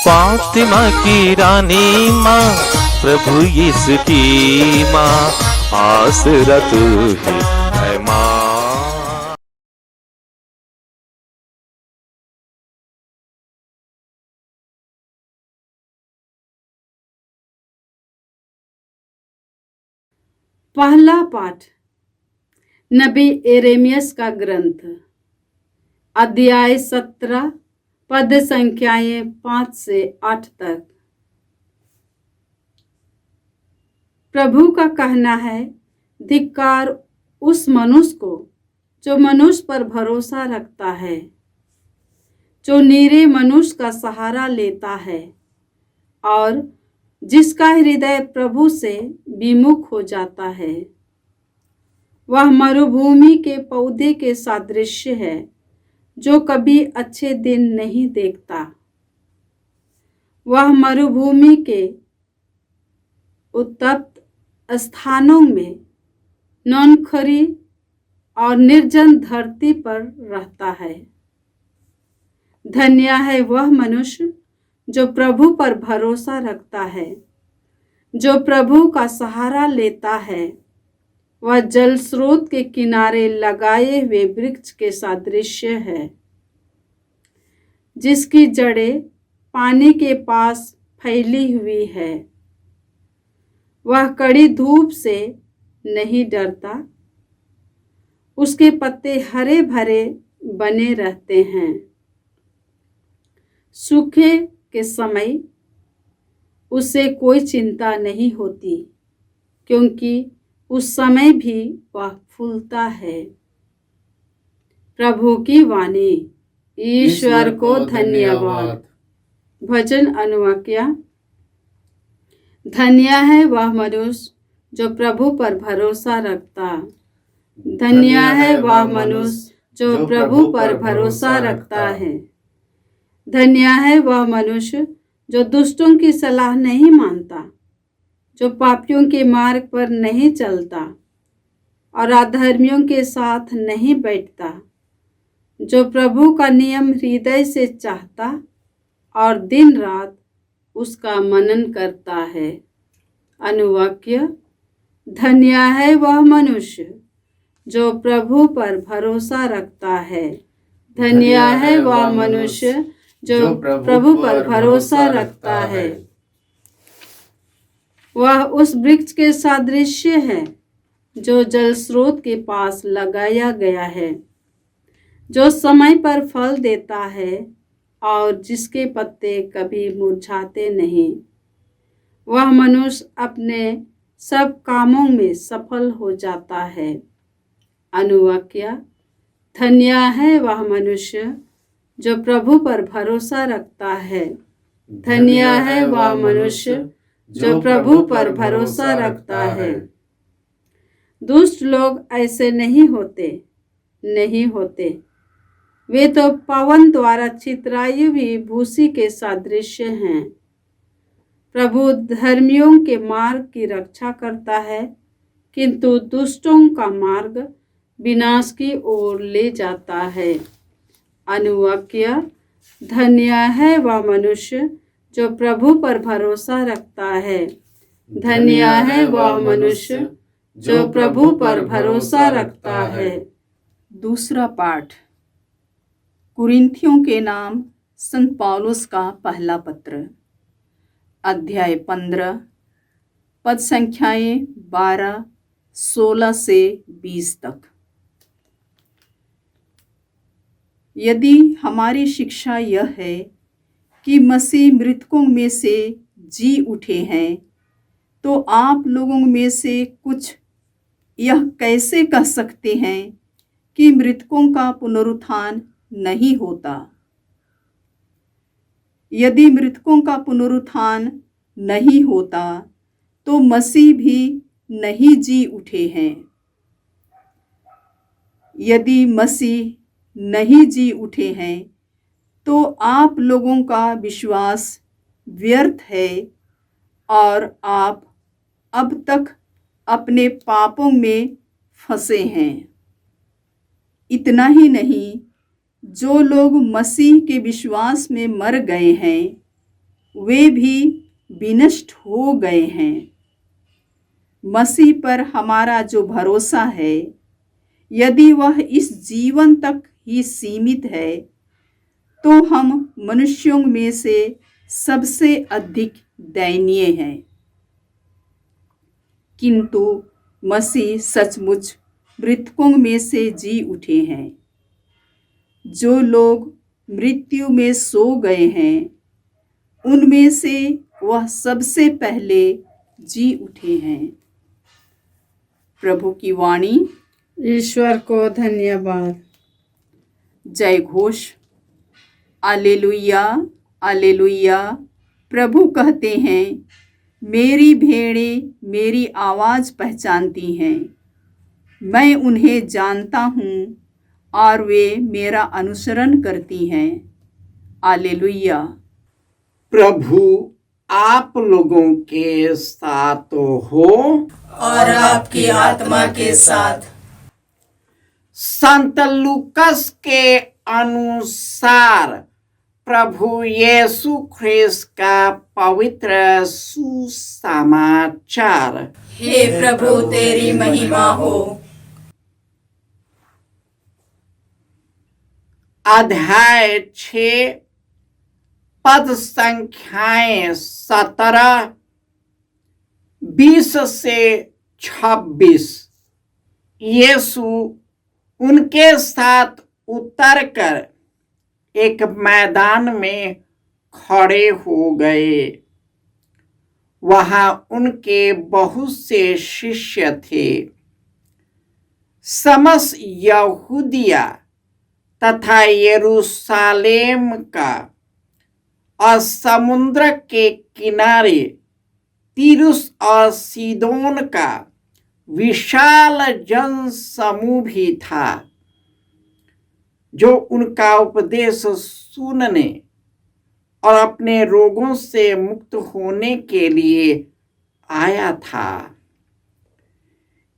फातिमा की रानी माँ, प्रभु यीशु की माँ, आसरा तू ही है माँ। पहला पाठ नबी यिर्मयाह का ग्रंथ, अध्याय 17, पद संख्याएं 5 से 8 तक। प्रभु का कहना है, धिक्कार उस मनुष्य को जो मनुष्य पर भरोसा रखता है, जो नीरे मनुष्य का सहारा लेता है और जिसका हृदय प्रभु से विमुख हो जाता है। वह मरुभूमि के पौधे के सादृश्य है जो कभी अच्छे दिन नहीं देखता। वह मरुभूमि के उत्तप्त स्थानों में नौनखरी और निर्जन धरती पर रहता है। धन्य है वह मनुष्य जो प्रभु पर भरोसा रखता है, जो प्रभु का सहारा लेता है। वह जल स्रोत के किनारे लगाए हुए वृक्ष के सादृश्य है, जिसकी जड़ें पानी के पास फैली हुई है। वह कड़ी धूप से नहीं डरता, उसके पत्ते हरे भरे बने रहते हैं। सूखे के समय उसे कोई चिंता नहीं होती, क्योंकि उस समय भी वह फूलता है। प्रभु की वाणी। ईश्वर को धन्यवाद। भजन अनुवाक्य। धन्य है वह मनुष्य जो प्रभु पर भरोसा रखता। धन्य है वह मनुष्य जो प्रभु पर भरोसा रखता है। धन्य है वह मनुष्य जो दुष्टों की सलाह नहीं मानता, जो पापियों के मार्ग पर नहीं चलता और अधर्मियों के साथ नहीं बैठता, जो प्रभु का नियम हृदय से चाहता और दिन रात उसका मनन करता है। अनुवाक्य। धन्य है वह मनुष्य जो प्रभु पर भरोसा रखता है। धन्य है वह मनुष्य जो प्रभु पर भरोसा रखता है। वह उस वृक्ष के सादृश्य है जो जल स्रोत के पास लगाया गया है, जो समय पर फल देता है और जिसके पत्ते कभी मुरझाते नहीं। वह मनुष्य अपने सब कामों में सफल हो जाता है। अनुवाक्य। धन्य है वह मनुष्य जो प्रभु पर भरोसा रखता है। धन्य है वह मनुष्य जो प्रभु पर भरोसा रखता है। दुष्ट लोग ऐसे नहीं होते। वे तो पवन द्वारा छितराई हुई भूसी के सादृश्य हैं। प्रभु धर्मियों के मार्ग की रक्षा करता है, किंतु दुष्टों का मार्ग विनाश की ओर ले जाता है। अनुवाक्य। धन्य है वह मनुष्य जो प्रभु पर भरोसा रखता है। धन्य है वह मनुष्य जो प्रभु पर भरोसा रखता है। दूसरा पाठ कुरिन्थियों के नाम संत पौलुस का पहला पत्र, अध्याय 15, पद संख्याएं 12, 16 से 20 तक। यदि हमारी शिक्षा यह है कि मसीह मृतकों में से जी उठे हैं, तो आप लोगों में से कुछ यह कैसे कह सकते हैं कि मृतकों का पुनरुत्थान नहीं होता? यदि मृतकों का पुनरुत्थान नहीं होता तो मसीह भी नहीं जी उठे हैं। यदि मसीह नहीं जी उठे हैं तो आप लोगों का विश्वास व्यर्थ है और आप अब तक अपने पापों में फंसे हैं। इतना ही नहीं, जो लोग मसीह के विश्वास में मर गए हैं, वे भी विनष्ट हो गए हैं। मसीह पर हमारा जो भरोसा है, यदि वह इस जीवन तक ही सीमित है, तो हम मनुष्यों में से सबसे अधिक दयनीय हैं। किंतु मसीह सचमुच मृतकों में से जी उठे हैं। जो लोग मृत्यु में सो गए हैं, उनमें से वह सबसे पहले जी उठे हैं। प्रभु की वाणी। ईश्वर को धन्यवाद। जय घोष। आलेलुया आलेलुया। प्रभु कहते हैं, मेरी भेड़ें मेरी आवाज़ पहचानती हैं, मैं उन्हें जानता हूँ और वे मेरा अनुसरण करती हैं। आलेलुया। प्रभु आप लोगों के साथ हो और आपकी आत्मा के साथ। संत लूकस के अनुसार प्रभु यीशु ख्रिस्त का पवित्र सुसमाचार। हे प्रभु तेरी महिमा हो। अध्याय 6 पद संख्याएं 17, 20 से 26। यीशु उनके साथ उतरकर एक मैदान में खड़े हो गए। वहां उनके बहुत से शिष्य थे। समस्त यहूदिया तथा यरूशलेम का और समुद्र के किनारे तीरुस और सीदोन का विशाल जन समूह भी था, जो उनका उपदेश सुनने और अपने रोगों से मुक्त होने के लिए आया था।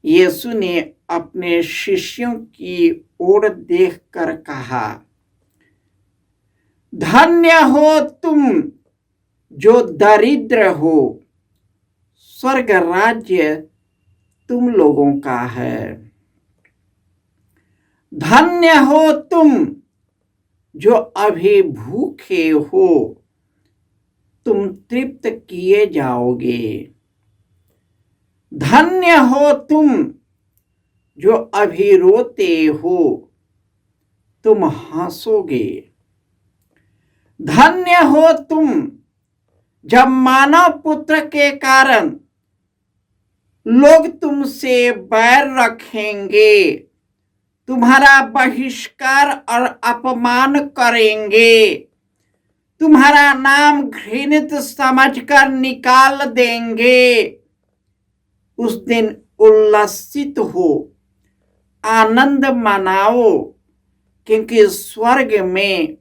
यीशु ने अपने शिष्यों की ओर देखकर कहा, धन्य हो तुम जो दरिद्र हो, स्वर्ग राज्य तुम लोगों का है। धन्य हो तुम जो अभी भूखे हो, तुम तृप्त किए जाओगे। धन्य हो तुम जो अभी रोते हो, तुम हंसोगे। धन्य हो तुम जब मानव पुत्र के कारण लोग तुमसे बैर रखेंगे, तुम्हारा बहिष्कार और अपमान करेंगे, तुम्हारा नाम घृणित समझकर निकाल देंगे। उस दिन उल्लसित हो, आनंद मनाओ, क्योंकि स्वर्ग में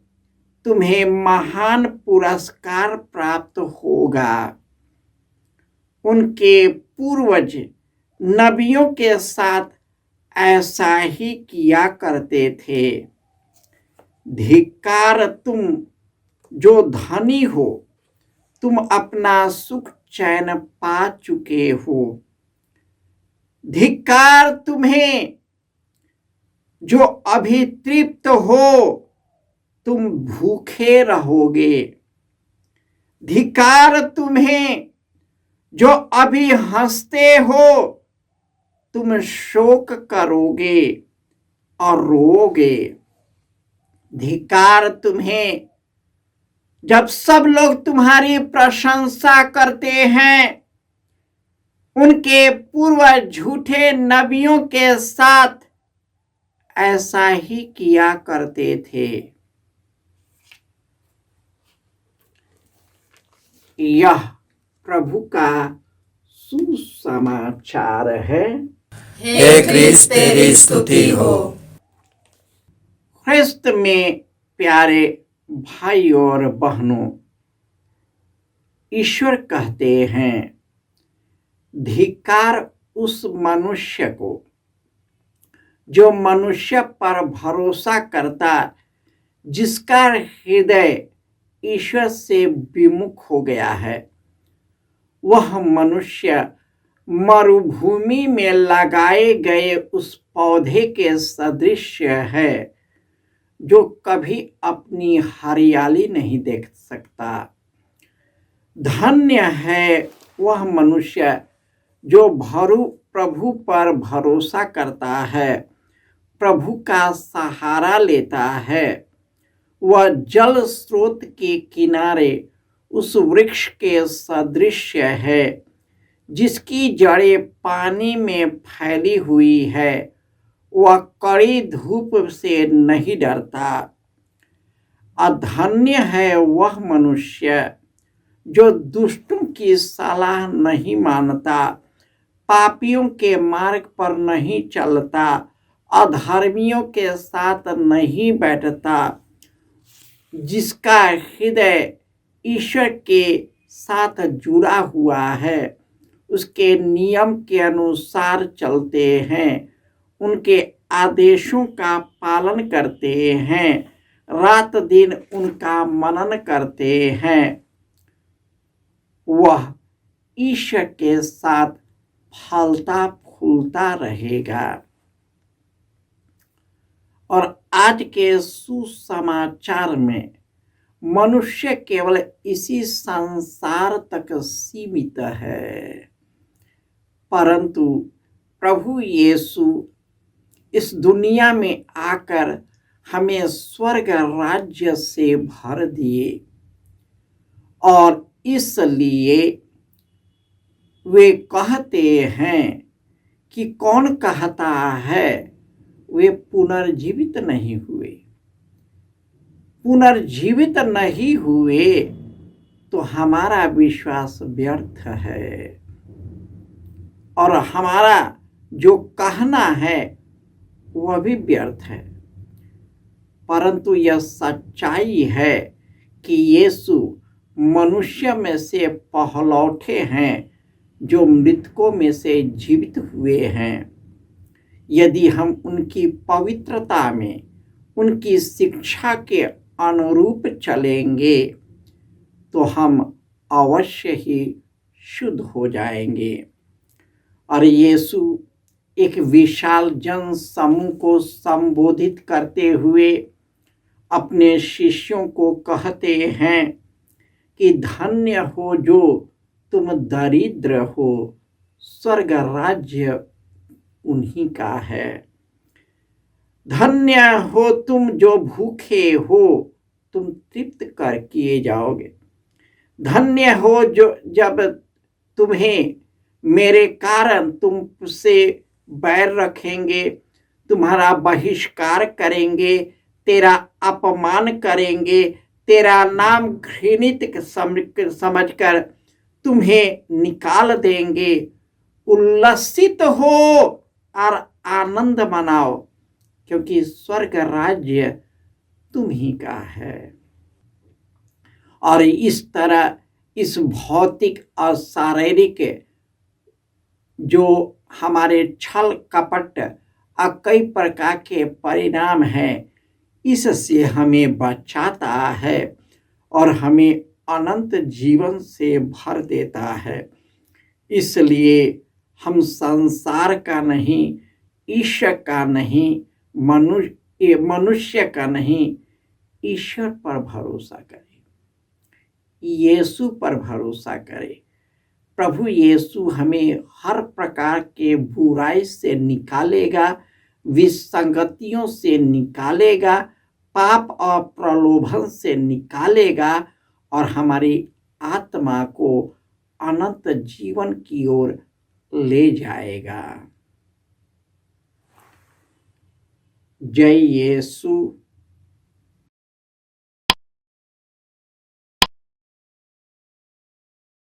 तुम्हें महान पुरस्कार प्राप्त होगा। उनके पूर्वज नबियों के साथ ऐसा ही किया करते थे। धिक्कार तुम जो धनी हो, तुम अपना सुख चैन पा चुके हो। धिक्कार तुम्हें जो अभी तृप्त हो, तुम भूखे रहोगे। धिक्कार तुम्हें जो अभी हंसते हो, तुम शोक करोगे और रोओगे। धिक्कार तुम्हें जब सब लोग तुम्हारी प्रशंसा करते हैं। उनके पूर्वज झूठे नबियों के साथ ऐसा ही किया करते थे। यह प्रभु का सुसमाचार है। हे क्रिस्त तेरी स्तुति हो। ख्रिस्त में प्यारे भाइयों और बहनों, ईश्वर कहते हैं, धिक्कार उस मनुष्य को जो मनुष्य पर भरोसा करता, जिसका हृदय ईश्वर से विमुख हो गया है। वह मनुष्य मरुभूमि में लगाए गए उस पौधे के सदृश है जो कभी अपनी हरियाली नहीं देख सकता। धन्य है वह मनुष्य जो प्रभु पर भरोसा करता है, प्रभु का सहारा लेता है। वह जल स्रोत के किनारे उस वृक्ष के सदृश है जिसकी जड़ें पानी में फैली हुई है। वह कड़ी धूप से नहीं डरता। अधन्य है वह मनुष्य जो दुष्टों की सलाह नहीं मानता, पापियों के मार्ग पर नहीं चलता, अधर्मियों के साथ नहीं बैठता, जिसका हृदय ईश्वर के साथ जुड़ा हुआ है, उसके नियम के अनुसार चलते हैं, उनके आदेशों का पालन करते हैं, रात दिन उनका मनन करते हैं। वह ईश्वर के साथ फलता फूलता रहेगा। और आज के सुसमाचार में मनुष्य केवल इसी संसार तक सीमित है, परंतु प्रभु यीशु इस दुनिया में आकर हमें स्वर्ग राज्य से भर दिए और इसलिए वे कहते हैं कि कौन कहता है वे पुनर्जीवित नहीं हुए। पुनर्जीवित नहीं हुए तो हमारा विश्वास व्यर्थ है और हमारा जो कहना है वह भी व्यर्थ है। परंतु यह सच्चाई है कि यीशु मनुष्य में से पहलौठे हैं जो मृतकों में से जीवित हुए हैं। यदि हम उनकी पवित्रता में, उनकी शिक्षा के अनुरूप चलेंगे तो हम अवश्य ही शुद्ध हो जाएंगे। और यीशु एक विशाल जन समूह को संबोधित करते हुए अपने शिष्यों को कहते हैं कि धन्य हो जो तुम दरिद्र हो, स्वर्ग राज्य उन्हीं का है। धन्य हो तुम जो भूखे हो, तुम तृप्त कर किए जाओगे। धन्य हो जो जब तुम्हें मेरे कारण तुमसे बैर रखेंगे, तुम्हारा बहिष्कार करेंगे, तेरा अपमान करेंगे, तेरा नाम घृणित समझकर तुम्हें निकाल देंगे। उल्लसित हो और आनंद मनाओ, क्योंकि स्वर्ग राज्य तुम ही का है। और इस तरह इस भौतिक और शारीरिक जो हमारे छल कपट और कई प्रकार के परिणाम हैं, इससे हमें बचाता है और हमें अनंत जीवन से भर देता है। इसलिए हम संसार का नहीं, ईश्वर का नहीं, मनुष्य का नहीं, ईश्वर पर भरोसा करें, यीशु पर भरोसा करें। प्रभु यीशु हमें हर प्रकार के बुराई से निकालेगा, विसंगतियों से निकालेगा, पाप और प्रलोभन से निकालेगा और हमारी आत्मा को अनंत जीवन की ओर ले जाएगा। जय यीशु।